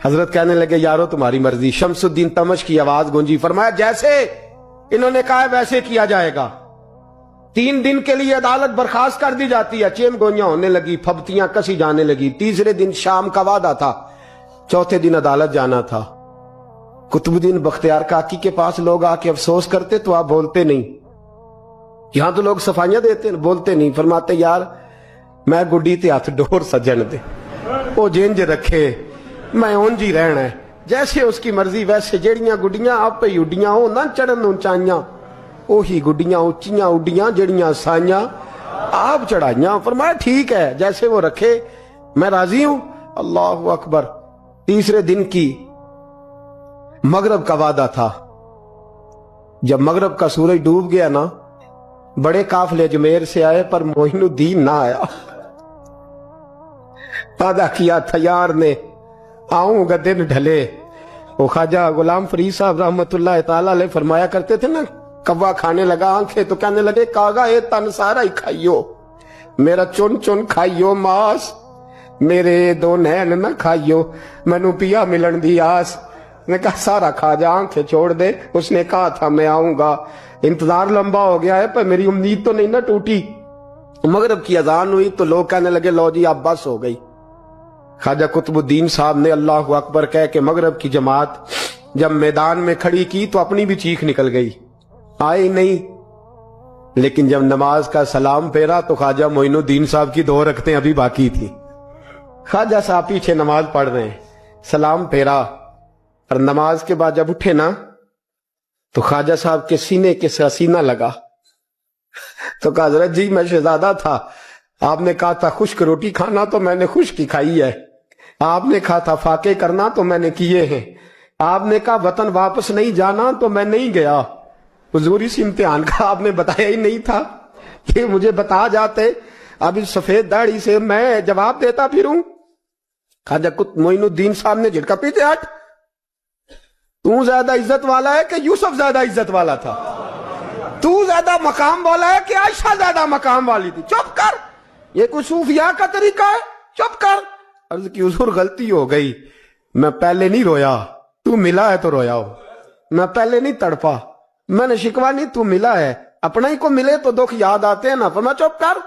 حضرت کہنے لگے یارو تمہاری مرضی. شمس الدین تمش کی آواز گونجی. فرمایا جیسے انہوں نے کہا ہے ویسے کیا جائے گا. 3 دن کے لیے عدالت برخاست کر دی جاتی ہے. چیم گوئیاں ہونے لگی, پھبتیاں کسی جانے لگی. تیسرے دن شام کا وعدہ تھا, چوتھے دن عدالت جانا تھا. قطب الدین بختیار کاکی کے پاس لوگ آ کے افسوس کرتے تو آپ بولتے نہیں. یہاں تو لوگ صفائیاں دیتے بولتے نہیں. فرماتے یار میں گڈی تے ہاتھ ڈور سجن دے, وہ جینج رکھے میں اونج ہی رہنا ہے, جیسے اس کی مرضی ویسے. جیڑیاں گڈیاں آپ پہ اڈیاں ہو نہ چڑھن اونچائیاں, وہی گڈیاں اونچیاں اڈیاں جیڑیاں سائیاں آپ چڑھائیاں. فرمایا ٹھیک ہے جیسے وہ رکھے میں راضی ہوں. اللہ اکبر. تیسرے دن کی مغرب کا وعدہ تھا. جب مغرب کا سورج ڈوب گیا نا, بڑے قافلے اجمیر سے آئے پر معین الدین نہ آیا. وعدہ کیا تھا یار نے آؤں گا دن ڈھلے. وہ خواجہ غلام فرید صاحب رحمت اللہ تعالی علیہ فرمایا کرتے تھے نا, کوا کھانے لگا آنکھیں تو کہنے لگے کاغا اے تن سارا ہی کھائیو, میرا چن چن کھائیو ماس, میرے 2 نین نہ کھائیو, مینو پیا ملن دی آس. نے کہا سارا کھا جا, آنکھیں چھوڑ دے. اس نے کہا تھا میں آؤں گا, انتظار لمبا ہو گیا ہے پر میری امید تو نہیں نہ ٹوٹی. مغرب کی اذان ہوئی تو لوگ کہنے لگے لو جی اب بس ہو گئی. خواجہ قطب الدین صاحب نے اللہ اکبر کہہ کے مغرب کی جماعت جب میدان میں کھڑی کی تو اپنی بھی چیخ نکل گئی, آئی نہیں. لیکن جب نماز کا سلام پھیرا تو خواجہ معین الدین صاحب کی 2 رکعتیں ابھی باقی تھی. خواجہ صاحب پیچھے نماز پڑھ رہے ہیں, سلام پھیرا اور نماز کے بعد جب اٹھے نا تو خواجہ صاحب کے سینے کے سینہ لگا. تو کہا حضرت جی میں شہزادہ تھا, آپ نے کہا تھا خشک روٹی کھانا تو میں نے خشک ہی کھائی ہے, آپ نے کہا تھا فاقے کرنا تو میں نے کیے ہیں, آپ نے کہا وطن واپس نہیں جانا تو میں نہیں گیا. حضور اس امتحان کا آپ نے بتایا ہی نہیں تھا کہ مجھے بتا جاتے, اب اس سفید داڑھی سے میں جواب دیتا پھروں. خواجہ معین الدین صاحب نے جھٹکا, پیچھے ہٹ, تو زیادہ عزت والا ہے کہ یوسف زیادہ عزت والا تھا؟ تو زیادہ مقام والا ہے کہ عائشہ زیادہ مقام والی تھی؟ چپ کر, یہ کوئی صوفیاء کا طریقہ ہے؟ چپ کر. عرض کی حضور غلطی ہو گئی, میں پہلے نہیں رویا, تو ملا ہے تو رویا ہو. میں پہلے نہیں تڑپا, میں نے شکوا نہیں, تو ملا ہے. اپنا ہی کو ملے تو دکھ یاد آتے ہیں نا. فرمایا چپ کر,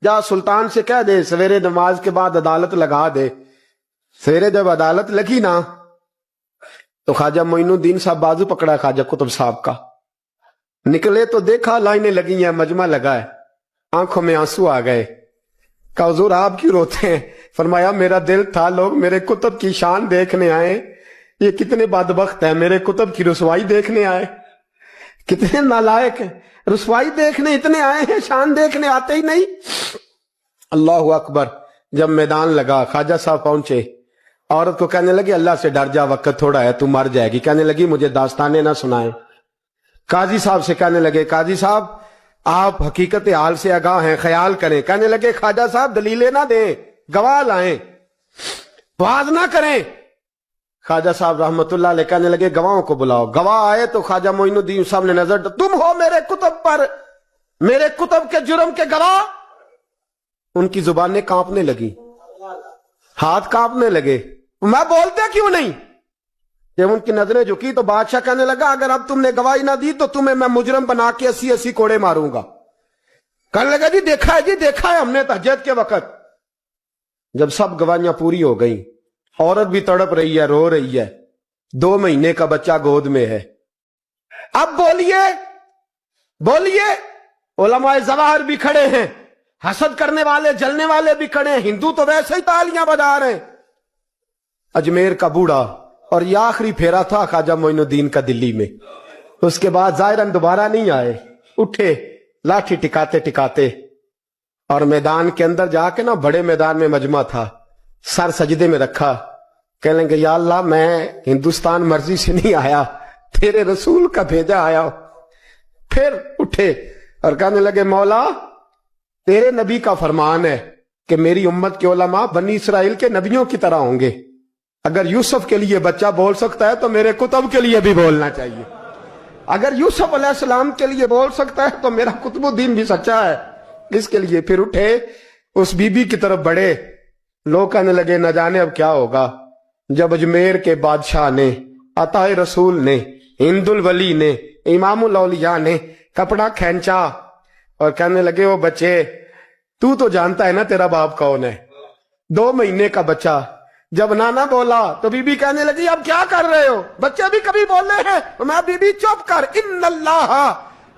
جا سلطان سے کہہ دے سویرے نماز کے بعد عدالت لگا دے. سویرے جب عدالت لگی نا تو خواجہ معین الدین صاحب بازو پکڑا خواجہ قطب صاحب کا, نکلے تو دیکھا لائنیں لگی ہیں, مجمع لگا ہے, آنکھوں میں آنسو آ گئے. کہا حضور آپ کیوں روتے ہیں؟ فرمایا میرا دل تھا لوگ میرے کتب کی شان دیکھنے آئے, یہ کتنے بدبخت ہیں, میرے کتب کی رسوائی دیکھنے آئے. کتنے نالائق ہیں, رسوائی دیکھنے اتنے آئے ہیں, شان دیکھنے آتے ہی نہیں. اللہ اکبر. جب میدان لگا خواجہ صاحب پہنچے, عورت کو کہنے لگی اللہ سے ڈر جا, وقت تھوڑا ہے, تو مر جائے گی. کہنے لگی مجھے داستانیں نہ سنائیں. قاضی صاحب سے کہنے لگے قاضی صاحب آپ حقیقت حال سے آگاہ ہیں, خیال کریں. کہنے لگے خواجہ صاحب دلیلیں نہ دیں, گواہ لائیں, واز نہ کریں. خواجہ صاحب رحمت اللہ علیہ کہنے لگے گواہوں کو بلاؤ. گواہ آئے تو خواجہ معین الدین صاحب نے نظر, تم ہو میرے کتب پر, میرے کتب کے جرم کے گواہ. ان کی زبانیں کانپنے لگی, ہاتھ کانپنے لگے. میں بولتے کیوں نہیں؟ جب ان کی نظریں جھکی تو بادشاہ کہنے لگا اگر اب تم نے گواہی نہ دی تو تمہیں میں مجرم بنا کے 80 کوڑے ماروں گا. کہنے لگا جی دیکھا ہے, جی دیکھا ہے ہم نے تہجد کے وقت. جب سب گواہیاں پوری ہو گئیں, عورت بھی تڑپ رہی ہے, رو رہی ہے, 2 مہینے کا بچہ گود میں ہے. اب بولیے بولیے. علماء ظواہر بھی کھڑے ہیں, حسد کرنے والے جلنے والے بھی کھڑے ہیں, ہندو تو ویسے ہی تالیاں بجا رہے ہیں. اجمیر کا بوڑھا, اور یہ آخری پھیرا تھا خواجہ معین الدین کا دلی میں. اس کے بعد ظاہراً دوبارہ نہیں آئے. اٹھے لاٹھی ٹکاتے ٹکاتے اور میدان کے اندر جا کے نا, بڑے میدان میں مجمع تھا, سر سجدے میں رکھا. کہنے لگے یا اللہ میں ہندوستان مرضی سے نہیں آیا, تیرے رسول کا بھیجا آیا. پھر اٹھے اور کہنے لگے مولا تیرے نبی کا فرمان ہے کہ میری امت کے علماء بنی اسرائیل کے نبیوں کی طرح ہوں گے. اگر یوسف کے لیے بچہ بول سکتا ہے تو میرے کتب کے لیے بھی بولنا چاہیے. اگر یوسف علیہ السلام کے لیے بول سکتا ہے تو میرا قطب الدین بھی سچا ہے. اس کے لیے پھر اٹھے, اس بی بی کی طرف بڑھے. لوگ کہنے لگے نہ جانے اب کیا ہوگا. جب اجمیر کے بادشاہ نے، عطا رسول نے، ہند الولی نے، امام الاولیاء نے کپڑا کھینچا اور کہنے لگے وہ بچے تو جانتا ہے نا تیرا باپ کون ہے؟ 2 مہینے کا بچہ جب نانا بولا تو بی بی کہنے لگی اب کیا کر رہے ہو؟ بچے بھی کبھی بولے ہیں؟ میں بی بی چپ کر، ان اللہ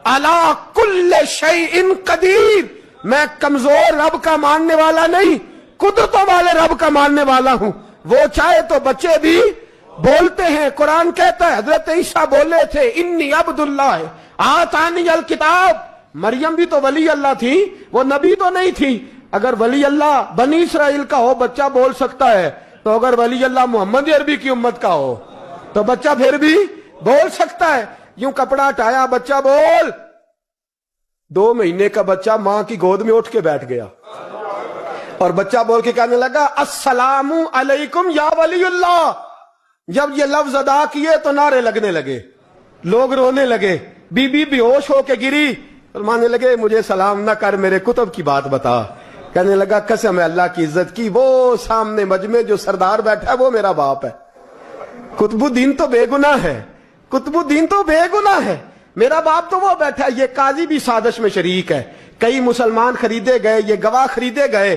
علی کل شیء قدیر، میں کمزور رب کا ماننے والا نہیں، قدرتوں والے رب کا ماننے والا ہوں، وہ چاہے تو بچے بھی بولتے ہیں۔ قرآن کہتا ہے حضرت عیسیٰ بولے تھے انی عبداللہ آتانی الکتاب، مریم بھی تو ولی اللہ تھی، وہ نبی تو نہیں تھی۔ اگر ولی اللہ بنی اسرائیل کا ہو بچہ بول سکتا ہے، تو اگر ولی اللہ محمد عربی کی امت کا ہو تو بچہ پھر بھی بول سکتا ہے۔ یوں کپڑا ہٹایا، بچہ بول۔ 2 مہینے کا بچہ ماں کی گود میں اٹھ کے بیٹھ گیا اور بچہ بول کے کہنے لگا السلام علیکم یا ولی اللہ۔ جب یہ لفظ ادا کیے تو نعرے لگنے لگے، لوگ رونے لگے، بی بی بے ہوش ہو کے گری، فرمانے لگے مجھے سلام نہ کر، میرے کتب کی بات بتا۔ کہنے لگا قسم ہے اللہ کی عزت کی، وہ سامنے مجمع جو سردار بیٹھا ہے وہ میرا باپ ہے، قطب الدین تو بے گناہ ہے، قطب الدین تو بے گناہ ہے، میرا باپ تو وہ بیٹھا ہے۔ یہ قاضی بھی سازش میں شریک ہے، کئی مسلمان خریدے گئے، یہ گواہ خریدے گئے۔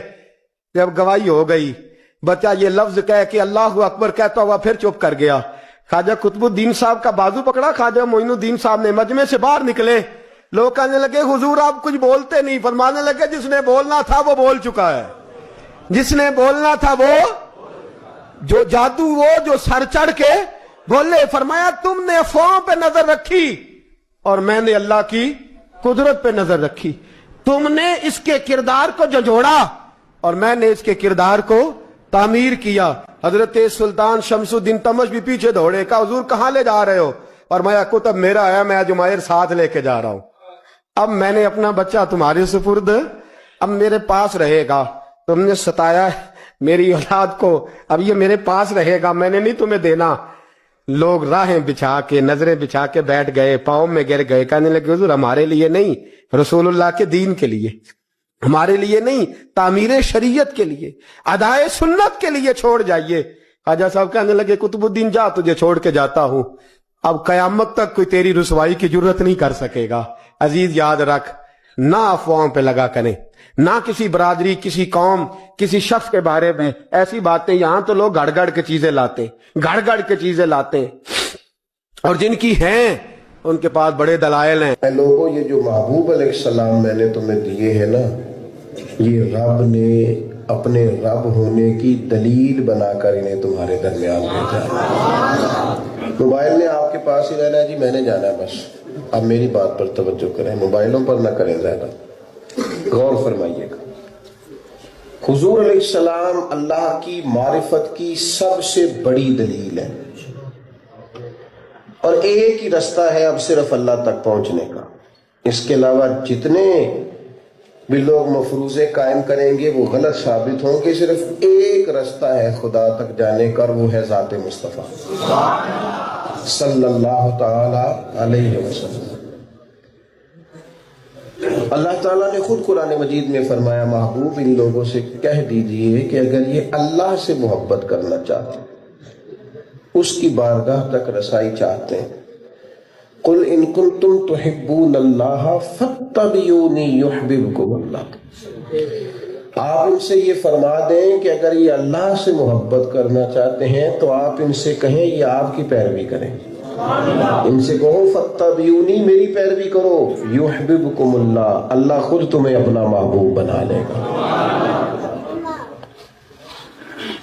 جب گواہی ہو گئی، بچہ یہ لفظ کہہ کہ اللہ اکبر کہتا ہوا پھر چپ کر گیا۔ خواجہ قطب الدین صاحب کا بازو پکڑا، خواجہ معین الدین صاحب نے مجمع سے باہر نکلے، لوگ کہنے لگے حضور آپ کچھ بولتے نہیں، فرمانے لگے جس نے بولنا تھا وہ بول چکا ہے، جس نے بولنا تھا وہ جو جادو وہ جو سر چڑھ کے بولے۔ فرمایا تم نے افواہوں پہ نظر رکھی اور میں نے اللہ کی قدرت پہ نظر رکھی، تم نے اس کے کردار کو جھنجھوڑا اور میں نے اس کے کردار کو تعمیر کیا۔ حضرت سلطان شمس الدین تمش بھی پیچھے دوڑے، کہا حضور کہاں لے جا رہے ہو؟ اور میں کتب میرا ہے، میں جمائر ساتھ لے کے جا رہا ہوں، اب میں نے اپنا بچہ تمہارے سپرد، اب میرے پاس رہے گا، تم نے ستایا میری اولاد کو، اب یہ میرے پاس رہے گا، میں نے نہیں تمہیں دینا۔ لوگ راہیں بچھا کے نظریں بچھا کے بیٹھ گئے، پاؤں میں گر گئے، کہنے لگے حضور ہمارے لیے نہیں، رسول اللہ کے دین کے لیے، ہمارے لیے نہیں، تعمیر شریعت کے لیے، ادائے سنت کے لیے چھوڑ جائیے۔ خواجہ صاحب کہنے لگے قطب الدین جا، تجھے چھوڑ کے جاتا ہوں، اب قیامت تک کوئی تیری رسوائی کی جرت نہیں کر سکے گا۔ عزیز یاد رکھ، نہ افواہوں پہ لگا کریں، نہ کسی برادری، کسی قوم، کسی شخص کے بارے میں ایسی باتیں۔ یہاں تو لوگ گھڑ گھڑ کے چیزیں لاتے، گھڑ گھڑ کے چیزیں لاتے، اور جن کی ہیں ان کے پاس بڑے دلائل ہیں۔ اے لوگوں، یہ جو محبوب علیہ السلام میں نے تمہیں دیے ہیں نا، یہ رب نے اپنے رب ہونے کی دلیل بنا کر انہیں تمہارے درمیان بھیجا۔ موبائل نے آپ کے پاس ہی رہنا ہے جی، میں نے جانا ہے بس، اب میری بات پر توجہ کریں، موبائلوں پر نہ کریں زیادہ، غور فرمائیے گا۔ حضور علیہ السلام اللہ کی معرفت کی سب سے بڑی دلیل ہے، اور ایک ہی رستہ ہے اب صرف اللہ تک پہنچنے کا۔ اس کے علاوہ جتنے بھی لوگ مفروضے قائم کریں گے وہ غلط ثابت ہوں گے۔ صرف ایک رستہ ہے خدا تک جانے کا، وہ ہے ذات مصطفیٰ صلی اللہ تعالی علیہ وسلم۔ اللہ تعالیٰ نے خود قرآن مجید میں فرمایا محبوب ان لوگوں سے کہہ دیجئے کہ اگر یہ اللہ سے محبت کرنا چاہتے ہیں، اس کی بارگاہ تک رسائی چاہتے ہیں، قل ان کنتم تحبون اللہ فاتبعونی یحببکم اللہ، آپ ان سے یہ فرما دیں کہ اگر یہ اللہ سے محبت کرنا چاہتے ہیں تو آپ ان سے کہیں یہ آپ کی پیروی کریں، ان سے کہو فاتبعونی، میری پیروی کرو، یحببکم اللہ، اللہ خود تمہیں اپنا محبوب بنا لے گا۔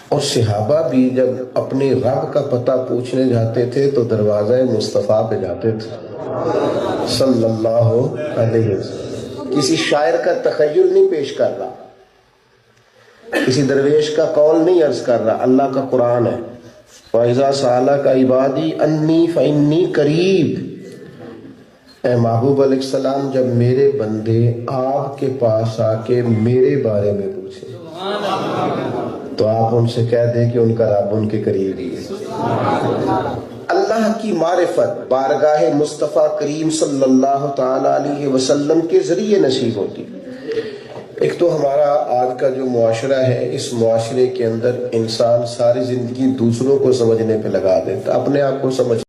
اور صحابہ بھی جب اپنے رب کا پتہ پوچھنے جاتے تھے تو دروازہ مصطفیٰ پہ جاتے تھے صلی اللہ علیہ وسلم۔ کسی شاعر کا تخیل نہیں پیش کر رہا، کسی درویش کا قول نہیں عرض کر رہا، اللہ کا قرآن ہے۔ وَإِذَا سَأَلَكَ عِبَادِي أَنِّي فَإِنِّي قَرِيبٌ، اے محبوب علیہ السلام جب میرے بندے آپ کے پاس آ کے میرے بارے میں پوچھیں تو آپ ان سے کہہ دیں کہ ان کا رب ان کے قریب ہی ہے۔ اللہ کی معرفت بارگاہ مصطفیٰ کریم صلی اللہ تعالی علیہ وسلم کے ذریعے نصیب ہوتی۔ ایک تو ہمارا آج کا جو معاشرہ ہے، اس معاشرے کے اندر انسان ساری زندگی دوسروں کو سمجھنے پہ لگا دیتا، اپنے آپ کو سمجھ